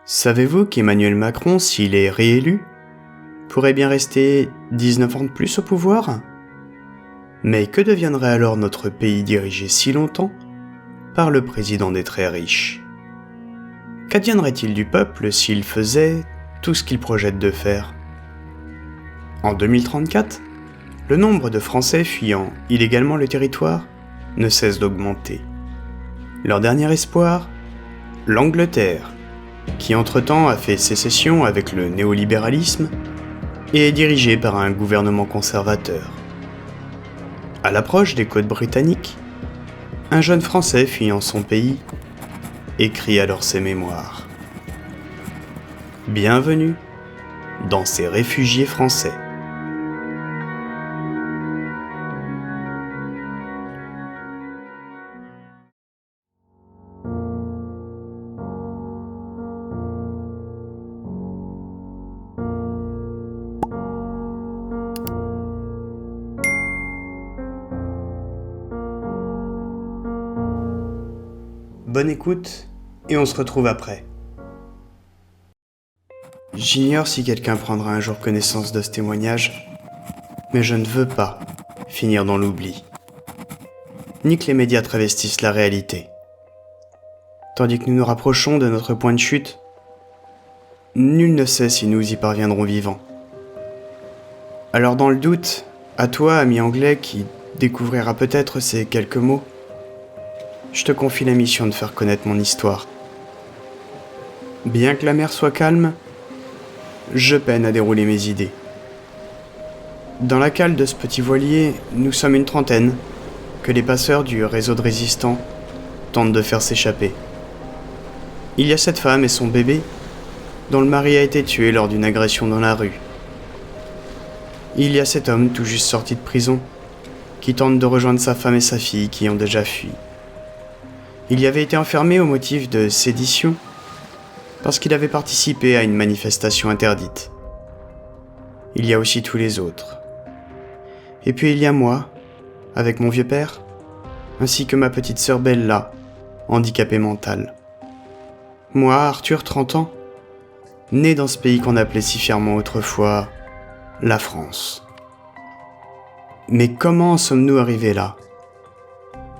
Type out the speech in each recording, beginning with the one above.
Savez-vous qu'Emmanuel Macron, s'il est réélu, pourrait bien rester 19 ans de plus au pouvoir ? Mais que deviendrait alors notre pays dirigé si longtemps par le président des très riches ? Qu'adviendrait-il du peuple s'il faisait tout ce qu'il projette de faire ? En 2034, le nombre de Français fuyant illégalement le territoire ne cesse d'augmenter. Leur dernier espoir ? L'Angleterre, qui entre-temps a fait sécession avec le néolibéralisme et est dirigée par un gouvernement conservateur. À l'approche des côtes britanniques, un jeune Français fuyant son pays écrit alors ses mémoires. Bienvenue dans ces réfugiés français. Bonne écoute, et on se retrouve après. J'ignore si quelqu'un prendra un jour connaissance de ce témoignage, mais je ne veux pas finir dans l'oubli, ni que les médias travestissent la réalité. Tandis que nous nous rapprochons de notre point de chute, nul ne sait si nous y parviendrons vivants. Alors dans le doute, à toi, ami anglais, qui découvrira peut-être ces quelques mots, je te confie la mission de faire connaître mon histoire. Bien que la mer soit calme, je peine à dérouler mes idées. Dans la cale de ce petit voilier, nous sommes une trentaine, que les passeurs du réseau de résistants tentent de faire s'échapper. Il y a cette femme et son bébé, dont le mari a été tué lors d'une agression dans la rue. Il y a cet homme tout juste sorti de prison, qui tente de rejoindre sa femme et sa fille qui ont déjà fui. Il y avait été enfermé au motif de sédition parce qu'il avait participé à une manifestation interdite. Il y a aussi tous les autres. Et puis il y a moi, avec mon vieux père, ainsi que ma petite sœur Bella, handicapée mentale. Moi, Arthur, 30 ans, né dans ce pays qu'on appelait si fièrement autrefois la France. Mais comment en sommes-nous arrivés là ?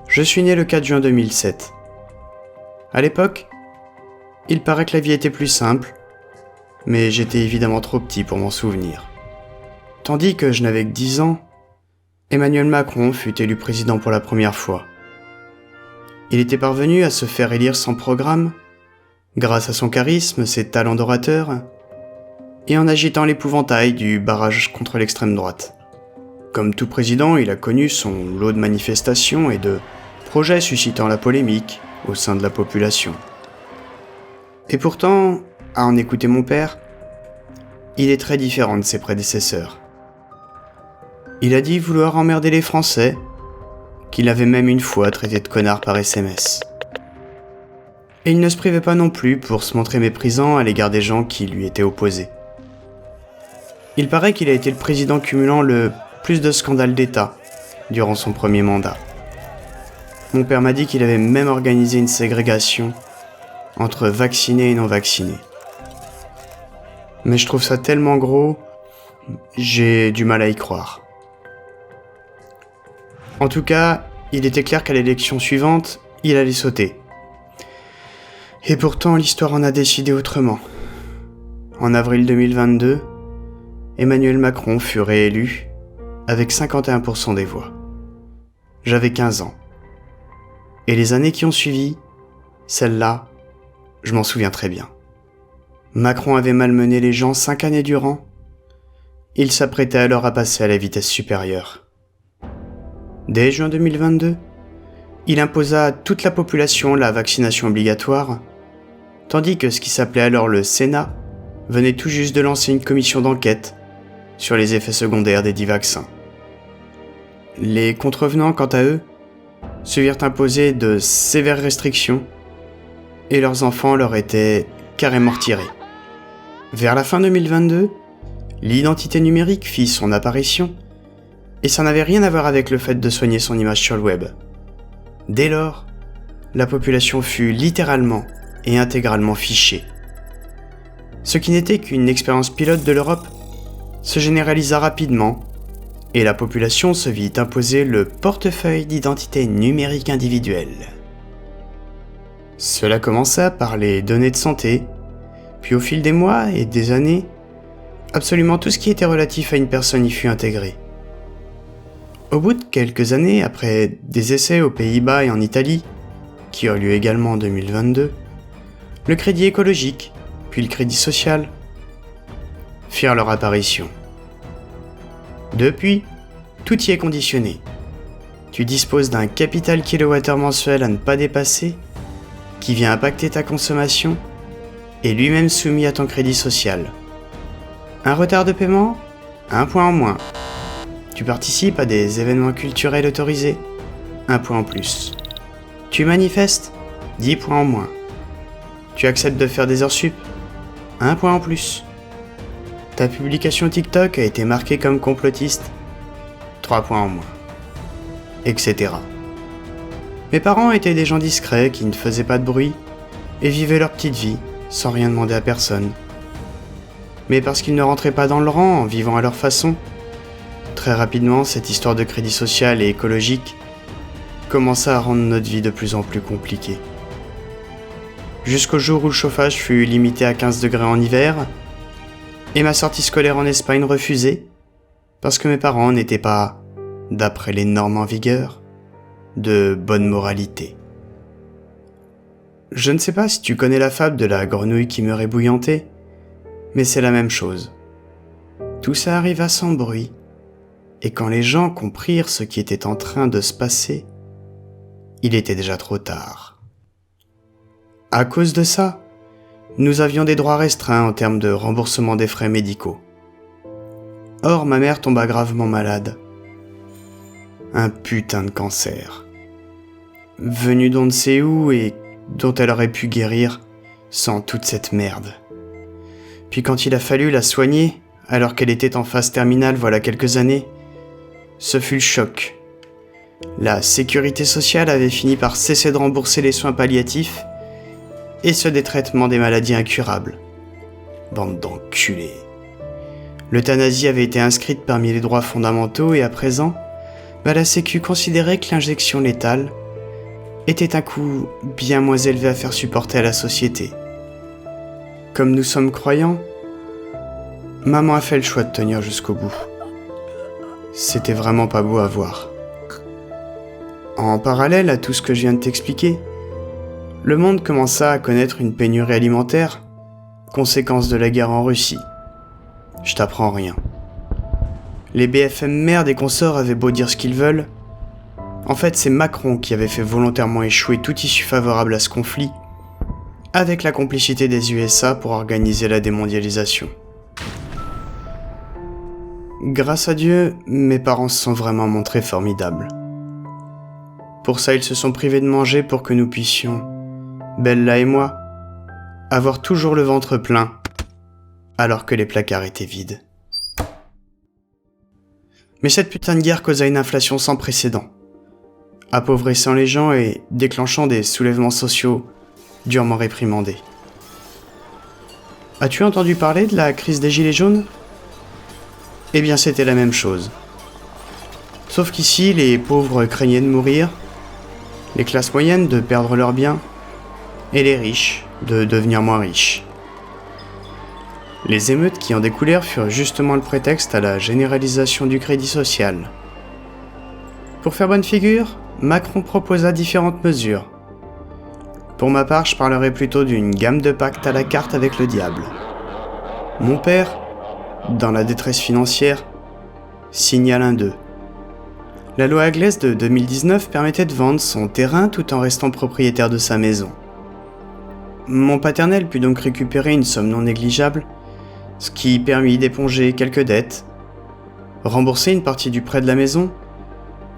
Je suis né le 4 juin 2007. À l'époque, il paraît que la vie était plus simple, mais j'étais évidemment trop petit pour m'en souvenir. Tandis que je n'avais que 10 ans, Emmanuel Macron fut élu président pour la première fois. Il était parvenu à se faire élire sans programme, grâce à son charisme, ses talents d'orateur, et en agitant l'épouvantail du barrage contre l'extrême droite. Comme tout président, il a connu son lot de manifestations et de projets suscitant la polémique au sein de la population. Et pourtant, à en écouter mon père, il est très différent de ses prédécesseurs. Il a dit vouloir emmerder les Français, qu'il avait même une fois traité de connards par SMS. Et il ne se privait pas non plus pour se montrer méprisant à l'égard des gens qui lui étaient opposés. Il paraît qu'il a été le président cumulant le plus de scandales d'État durant son premier mandat. Mon père m'a dit qu'il avait même organisé une ségrégation entre vaccinés et non vaccinés. Mais je trouve ça tellement gros, j'ai du mal à y croire. En tout cas, il était clair qu'à l'élection suivante, il allait sauter. Et pourtant, l'histoire en a décidé autrement. En avril 2022, Emmanuel Macron fut réélu avec 51% des voix. J'avais 15 ans. Et les années qui ont suivi, celle-là, je m'en souviens très bien. Macron avait malmené les gens 5 années durant. Il s'apprêtait alors à passer à la vitesse supérieure. Dès juin 2022, il imposa à toute la population la vaccination obligatoire, tandis que ce qui s'appelait alors le Sénat venait tout juste de lancer une commission d'enquête sur les effets secondaires des dits vaccins. Les contrevenants, quant à eux, se virent imposer de sévères restrictions et leurs enfants leur étaient carrément retirés. Vers la fin 2022, l'identité numérique fit son apparition et ça n'avait rien à voir avec le fait de soigner son image sur le web. Dès lors, la population fut littéralement et intégralement fichée. Ce qui n'était qu'une expérience pilote de l'Europe se généralisa rapidement et la population se vit imposer le portefeuille d'identité numérique individuelle. Cela commença par les données de santé, puis au fil des mois et des années, absolument tout ce qui était relatif à une personne y fut intégré. Au bout de quelques années, après des essais aux Pays-Bas et en Italie, qui eurent lieu également en 2022, le crédit écologique, puis le crédit social, firent leur apparition. Depuis, tout y est conditionné. Tu disposes d'un capital kilowattheure mensuel à ne pas dépasser, qui vient impacter ta consommation, et lui-même soumis à ton crédit social. Un retard de paiement ? 1 point en moins. Tu participes à des événements culturels autorisés ? 1 point en plus. Tu manifestes ? 10 points en moins. Tu acceptes de faire des heures sup ? 1 point en plus. Ta publication TikTok a été marquée comme complotiste ? 3 points en moins. Etc. Mes parents étaient des gens discrets qui ne faisaient pas de bruit et vivaient leur petite vie sans rien demander à personne. Mais parce qu'ils ne rentraient pas dans le rang en vivant à leur façon, très rapidement cette histoire de crédit social et écologique commença à rendre notre vie de plus en plus compliquée. Jusqu'au jour où le chauffage fut limité à 15 degrés en hiver et ma sortie scolaire en Espagne refusée parce que mes parents n'étaient pas, d'après les normes en vigueur, de bonne moralité. Je ne sais pas si tu connais la fable de la grenouille qui meurt ébouillantée, mais c'est la même chose. Tout ça arriva sans bruit, et quand les gens comprirent ce qui était en train de se passer, il était déjà trop tard. À cause de ça, nous avions des droits restreints en termes de remboursement des frais médicaux. Or, ma mère tomba gravement malade. Un putain de cancer. Venu d'on ne sait où et dont elle aurait pu guérir sans toute cette merde. Puis quand il a fallu la soigner, alors qu'elle était en phase terminale voilà quelques années, ce fut le choc. La sécurité sociale avait fini par cesser de rembourser les soins palliatifs et ceux des traitements des maladies incurables. Bande d'enculés. L'euthanasie avait été inscrite parmi les droits fondamentaux et à présent, la Sécu considérait que l'injection létale était un coût bien moins élevé à faire supporter à la société. Comme nous sommes croyants, maman a fait le choix de tenir jusqu'au bout. C'était vraiment pas beau à voir. En parallèle à tout ce que je viens de t'expliquer, le monde commença à connaître une pénurie alimentaire, conséquence de la guerre en Russie. Je t'apprends rien. Les BFM merde et consorts avaient beau dire ce qu'ils veulent, en fait c'est Macron qui avait fait volontairement échouer tout issue favorable à ce conflit, avec la complicité des USA pour organiser la démondialisation. Grâce à Dieu, mes parents se sont vraiment montrés formidables. Pour ça, ils se sont privés de manger pour que nous puissions, Bella et moi, avoir toujours le ventre plein, alors que les placards étaient vides. Mais cette putain de guerre causa une inflation sans précédent, appauvrissant les gens et déclenchant des soulèvements sociaux durement réprimandés. As-tu entendu parler de la crise des Gilets jaunes ? Eh bien, c'était la même chose. Sauf qu'ici, les pauvres craignaient de mourir, les classes moyennes de perdre leurs biens, et les riches de devenir moins riches. Les émeutes qui en découlèrent furent justement le prétexte à la généralisation du crédit social. Pour faire bonne figure, Macron proposa différentes mesures. Pour ma part, je parlerai plutôt d'une gamme de pactes à la carte avec le diable. Mon père, dans la détresse financière, signa l'un d'eux. La loi anglaise de 2019 permettait de vendre son terrain tout en restant propriétaire de sa maison. Mon paternel put donc récupérer une somme non négligeable, ce qui permit d'éponger quelques dettes, rembourser une partie du prêt de la maison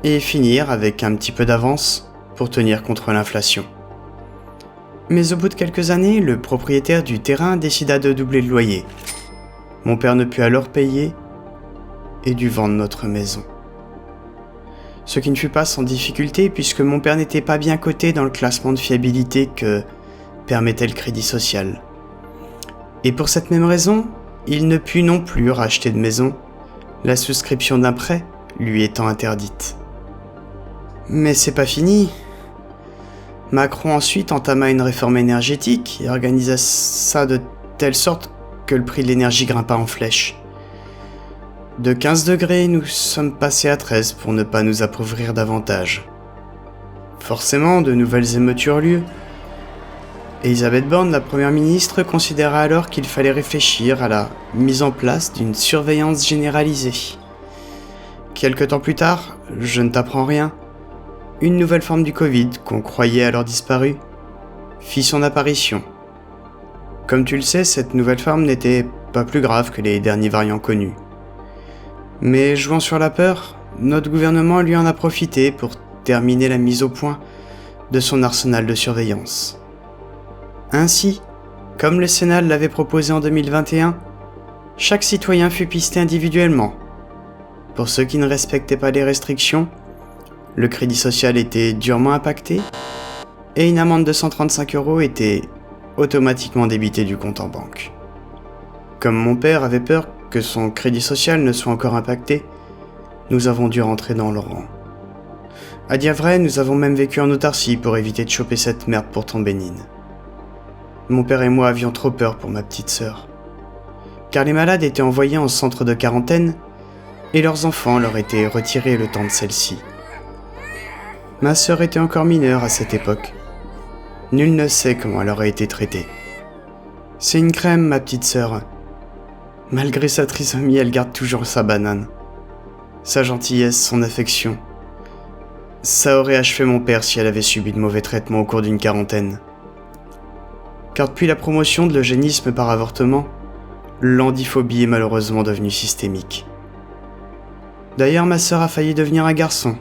et finir avec un petit peu d'avance pour tenir contre l'inflation. Mais au bout de quelques années, le propriétaire du terrain décida de doubler le loyer. Mon père ne put alors payer et dut vendre notre maison. Ce qui ne fut pas sans difficulté puisque mon père n'était pas bien coté dans le classement de fiabilité que permettait le crédit social. Et pour cette même raison, il ne put non plus racheter de maison, la souscription d'un prêt lui étant interdite. Mais c'est pas fini. Macron ensuite entama une réforme énergétique et organisa ça de telle sorte que le prix de l'énergie grimpa en flèche. De 15 degrés, nous sommes passés à 13 pour ne pas nous appauvrir davantage. Forcément, de nouvelles émeutes eurent lieu. Elisabeth Borne, la première ministre, considéra alors qu'il fallait réfléchir à la mise en place d'une surveillance généralisée. Quelque temps plus tard, je ne t'apprends rien, une nouvelle forme du Covid, qu'on croyait alors disparue, fit son apparition. Comme tu le sais, cette nouvelle forme n'était pas plus grave que les derniers variants connus. Mais jouant sur la peur, notre gouvernement lui en a profité pour terminer la mise au point de son arsenal de surveillance. Ainsi, comme le Sénat l'avait proposé en 2021, chaque citoyen fut pisté individuellement. Pour ceux qui ne respectaient pas les restrictions, le crédit social était durement impacté et une amende de 135 € était automatiquement débitée du compte en banque. Comme mon père avait peur que son crédit social ne soit encore impacté, nous avons dû rentrer dans le rang. À dire vrai, nous avons même vécu en autarcie pour éviter de choper cette merde pourtant bénigne. Mon père et moi avions trop peur pour ma petite sœur, car les malades étaient envoyés en centre de quarantaine et leurs enfants leur étaient retirés le temps de celle-ci. Ma sœur était encore mineure à cette époque. Nul ne sait comment elle aurait été traitée. C'est une crème, ma petite sœur. Malgré sa trisomie, elle garde toujours sa banane. Sa gentillesse, son affection. Ça aurait achevé mon père si elle avait subi de mauvais traitements au cours d'une quarantaine. Car depuis la promotion de l'eugénisme par avortement, l'endiphobie est malheureusement devenue systémique. D'ailleurs, ma sœur a failli devenir un garçon.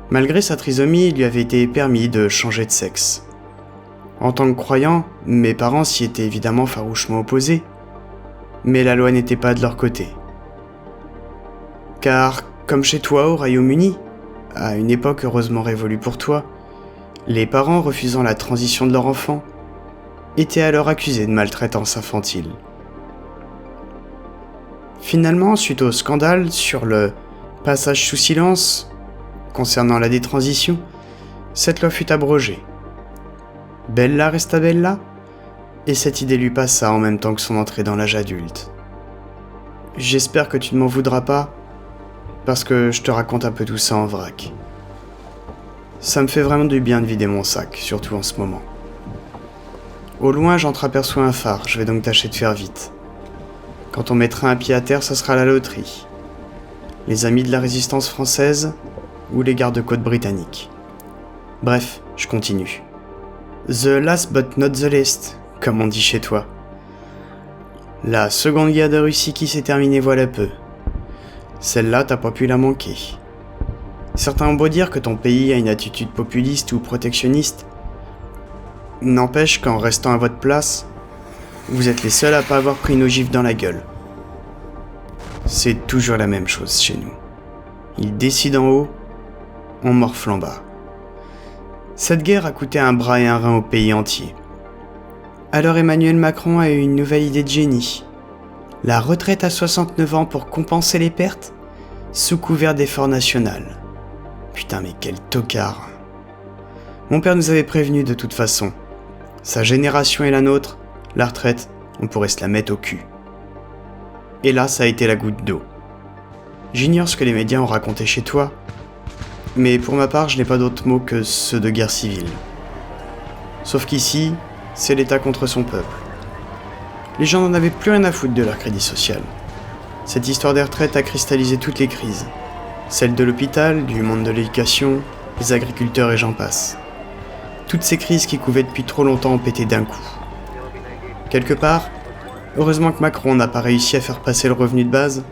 Malgré sa trisomie, il lui avait été permis de changer de sexe. En tant que croyant, mes parents s'y étaient évidemment farouchement opposés, mais la loi n'était pas de leur côté. Car, comme chez toi au Royaume-Uni, à une époque heureusement révolue pour toi, les parents refusant la transition de leur enfant étaient alors accusés de maltraitance infantile. Finalement, suite au scandale sur le passage sous silence concernant la détransition, cette loi fut abrogée. Bella resta bella, et cette idée lui passa en même temps que son entrée dans l'âge adulte. J'espère que tu ne m'en voudras pas, parce que je te raconte un peu tout ça en vrac. Ça me fait vraiment du bien de vider mon sac, surtout en ce moment. Au loin, j'entreaperçois un phare, je vais donc tâcher de faire vite. Quand on mettra un pied à terre, ce sera la loterie. Les amis de la résistance française ou les gardes-côtes britanniques. Bref, je continue. The last but not the least, comme on dit chez toi. La seconde guerre de Russie qui s'est terminée voilà peu. Celle-là, t'as pas pu la manquer. Certains ont beau dire que ton pays a une attitude populiste ou protectionniste. N'empêche qu'en restant à votre place, vous êtes les seuls à pas avoir pris nos gifles dans la gueule. C'est toujours la même chose chez nous. Ils décident en haut, on morfle en bas. Cette guerre a coûté un bras et un rein au pays entier. Alors Emmanuel Macron a eu une nouvelle idée de génie. La retraite à 69 ans pour compenser les pertes, sous couvert d'efforts national. Putain mais quel tocard. Mon père nous avait prévenu de toute façon. Sa génération et la nôtre, la retraite, on pourrait se la mettre au cul. Et là, ça a été la goutte d'eau. J'ignore ce que les médias ont raconté chez toi, mais pour ma part, je n'ai pas d'autres mots que ceux de guerre civile. Sauf qu'ici, c'est l'État contre son peuple. Les gens n'en avaient plus rien à foutre de leur crédit social. Cette histoire des retraites a cristallisé toutes les crises. Celle de l'hôpital, du monde de l'éducation, les agriculteurs et j'en passe. Toutes ces crises qui couvaient depuis trop longtemps ont pété d'un coup. Quelque part, heureusement que Macron n'a pas réussi à faire passer le revenu de base,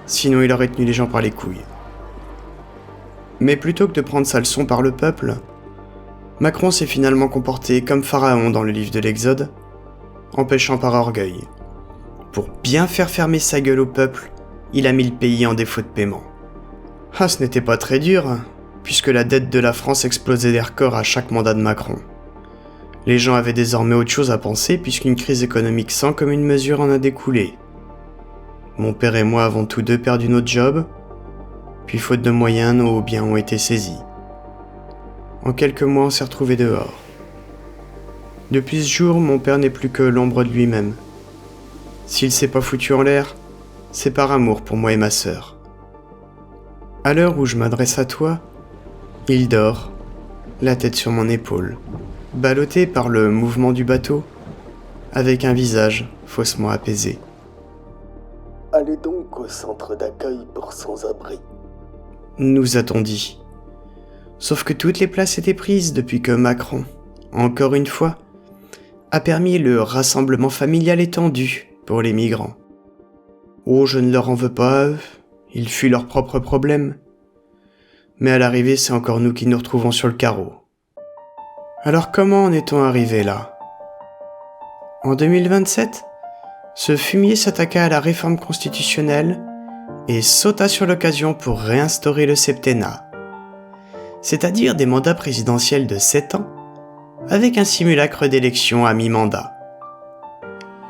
sinon il aurait tenu les gens par les couilles. Mais plutôt que de prendre sa leçon par le peuple, Macron s'est finalement comporté comme Pharaon dans le livre de l'Exode, en péchant par orgueil. Pour bien faire fermer sa gueule au peuple, il a mis le pays en défaut de paiement. Ah, ce n'était pas très dur, puisque la dette de la France explosait des records à chaque mandat de Macron. Les gens avaient désormais autre chose à penser puisqu'une crise économique sans commune mesure en a découlé. Mon père et moi avons tous deux perdu notre job, puis faute de moyens, nos biens ont été saisis. En quelques mois, on s'est retrouvés dehors. Depuis ce jour, mon père n'est plus que l'ombre de lui-même. S'il s'est pas foutu en l'air, c'est par amour pour moi et ma sœur. À l'heure où je m'adresse à toi, il dort, la tête sur mon épaule, ballotté par le mouvement du bateau, avec un visage faussement apaisé. Allez donc au centre d'accueil pour sans-abri. Nous a-t-on dit. Sauf que toutes les places étaient prises depuis que Macron, encore une fois, a permis le rassemblement familial étendu pour les migrants. Oh, je ne leur en veux pas, ils fuient leurs propres problèmes. Mais à l'arrivée, c'est encore nous qui nous retrouvons sur le carreau. Alors comment en est-on arrivé là ? En 2027, ce fumier s'attaqua à la réforme constitutionnelle et sauta sur l'occasion pour réinstaurer le septennat, c'est-à-dire des mandats présidentiels de 7 ans, avec un simulacre d'élection à mi-mandat.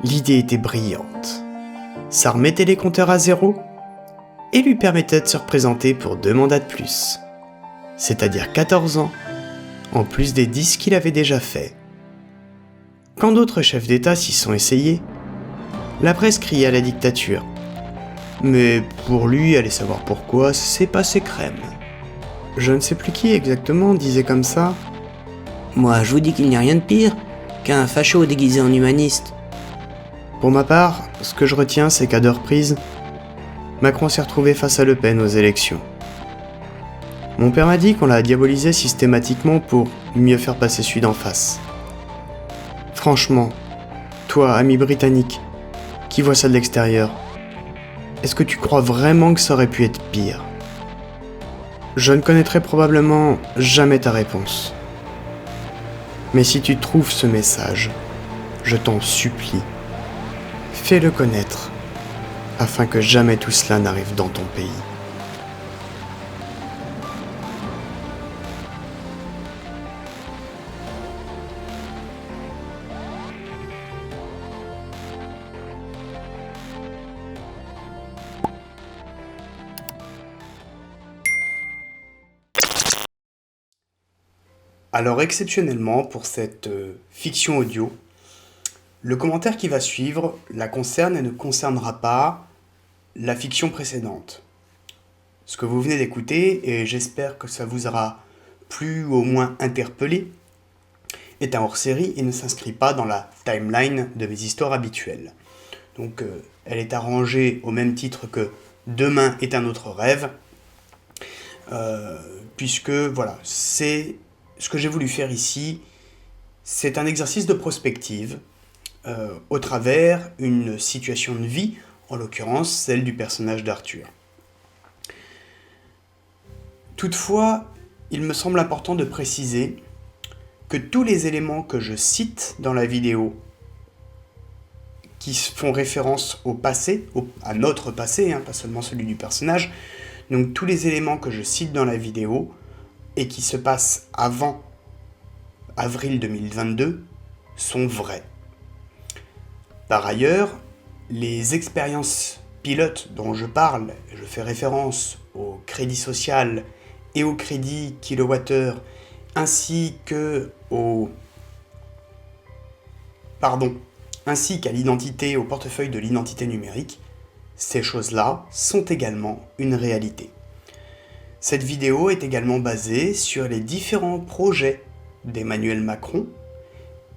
L'idée était brillante. Ça remettait les compteurs à zéro et lui permettait de se représenter pour 2 mandats de plus, c'est-à-dire 14 ans, en plus des 10 qu'il avait déjà fait. Quand d'autres chefs d'État s'y sont essayés, la presse criait à la dictature. Mais pour lui, allez savoir pourquoi, c'est passé crème. Je ne sais plus qui exactement disait comme ça. Moi, je vous dis qu'il n'y a rien de pire qu'un facho déguisé en humaniste. Pour ma part, ce que je retiens, c'est qu'à 2 reprises, Macron s'est retrouvé face à Le Pen aux élections. Mon père m'a dit qu'on l'a diabolisé systématiquement pour mieux faire passer celui d'en face. Franchement, toi, ami britannique, qui vois ça de l'extérieur, est-ce que tu crois vraiment que ça aurait pu être pire ? Je ne connaîtrai probablement jamais ta réponse. Mais si tu trouves ce message, je t'en supplie, fais-le connaître, afin que jamais tout cela n'arrive dans ton pays. Alors exceptionnellement pour cette fiction audio, le commentaire qui va suivre la concerne et ne concernera pas la fiction précédente. Ce que vous venez d'écouter, et j'espère que ça vous aura plu ou au moins interpellé, est un hors-série et ne s'inscrit pas dans la timeline de mes histoires habituelles. Donc elle est arrangée au même titre que Demain est un autre rêve, puisque voilà, c'est ce que j'ai voulu faire ici, c'est un exercice de prospective au travers une situation de vie, en l'occurrence celle du personnage d'Arthur. Toutefois, il me semble important de préciser que tous les éléments que je cite dans la vidéo qui font référence au passé, à notre passé, pas seulement celui du personnage, donc tous les éléments que je cite dans la vidéo et qui se passent avant avril 2022 sont vrais. Par ailleurs, les expériences pilotes dont je parle, je fais référence au crédit social et au crédit kilowattheure, ainsi qu'à l'identité, au portefeuille de l'identité numérique, ces choses-là sont également une réalité. Cette vidéo est également basée sur les différents projets d'Emmanuel Macron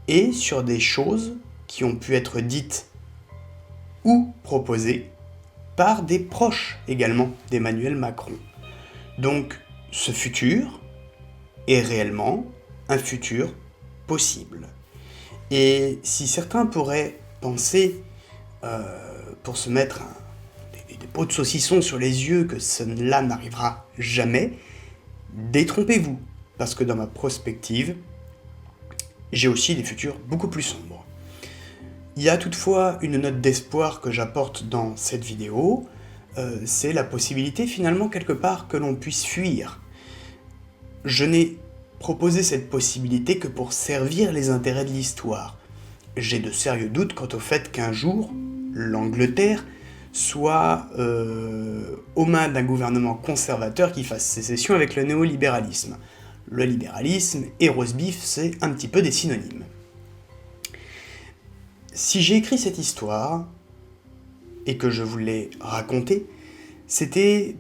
et sur des choses qui ont pu être dites ou proposées par des proches également d'Emmanuel Macron. Donc ce futur est réellement un futur possible. Et si certains pourraient penser, pour se mettre des pots de saucisson sur les yeux, que cela n'arrivera jamais, détrompez-vous, parce que dans ma prospective, j'ai aussi des futurs beaucoup plus sombres. Il y a toutefois une note d'espoir que j'apporte dans cette vidéo, c'est la possibilité finalement quelque part que l'on puisse fuir. Je n'ai proposer cette possibilité que pour servir les intérêts de l'histoire. J'ai de sérieux doutes quant au fait qu'un jour, l'Angleterre soit aux mains d'un gouvernement conservateur qui fasse sécession avec le néolibéralisme. Le libéralisme et roast beef, c'est un petit peu des synonymes. Si j'ai écrit cette histoire, et que je vous l'ai racontée, c'était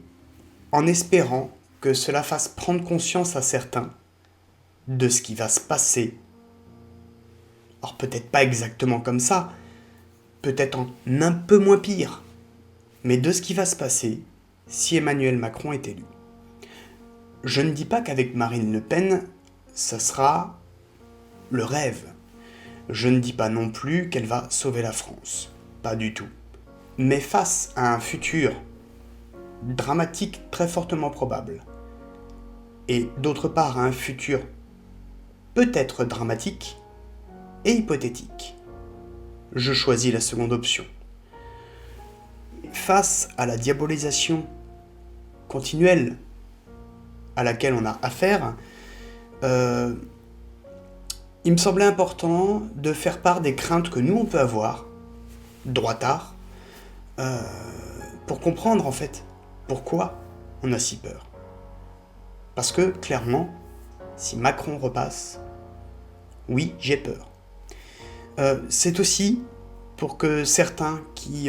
en espérant que cela fasse prendre conscience à certains de ce qui va se passer. Alors peut-être pas exactement comme ça, peut-être en un peu moins pire, mais de ce qui va se passer si Emmanuel Macron est élu. Je ne dis pas qu'avec Marine Le Pen, ça sera le rêve. Je ne dis pas non plus qu'elle va sauver la France. Pas du tout. Mais face à un futur dramatique très fortement probable, et d'autre part à un futur peut-être dramatique et hypothétique, je choisis la seconde option. Face à la diabolisation continuelle à laquelle on a affaire, il me semblait important de faire part des craintes que nous on peut avoir, droitards, pour comprendre en fait pourquoi on a si peur. Parce que clairement, si Macron repasse, oui, j'ai peur. C'est aussi pour que certains qui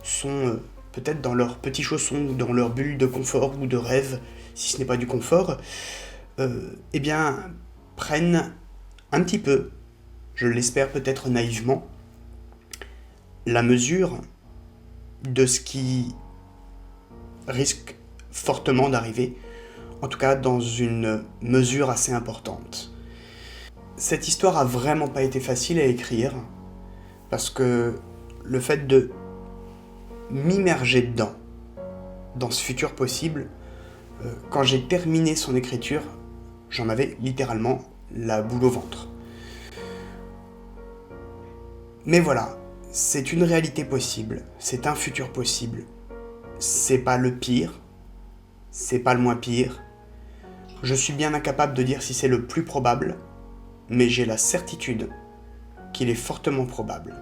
sont peut-être dans leurs petits chaussons ou dans leur bulle de confort ou de rêve, si ce n'est pas du confort, eh bien, prennent un petit peu, je l'espère peut-être naïvement, la mesure de ce qui risque fortement d'arriver, en tout cas dans une mesure assez importante. Cette histoire a vraiment pas été facile à écrire, parce que le fait de m'immerger dedans, dans ce futur possible, quand j'ai terminé son écriture, j'en avais littéralement la boule au ventre. Mais voilà, c'est une réalité possible, c'est un futur possible. C'est pas le pire, c'est pas le moins pire. Je suis bien incapable de dire si c'est le plus probable, mais j'ai la certitude qu'il est fortement probable.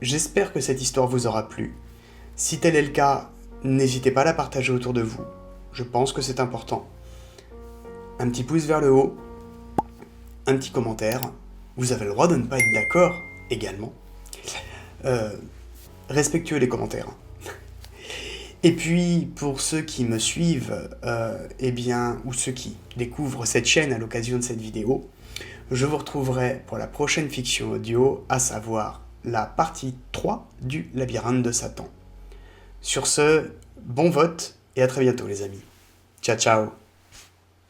J'espère que cette histoire vous aura plu. Si tel est le cas, n'hésitez pas à la partager autour de vous. Je pense que c'est important. Un petit pouce vers le haut, un petit commentaire. Vous avez le droit de ne pas être d'accord également. Respectueux les commentaires. Et puis, pour ceux qui me suivent, ou ceux qui découvrent cette chaîne à l'occasion de cette vidéo, je vous retrouverai pour la prochaine fiction audio, à savoir la partie 3 du Labyrinthe de Satan. Sur ce, bon vote et à très bientôt les amis. Ciao ciao.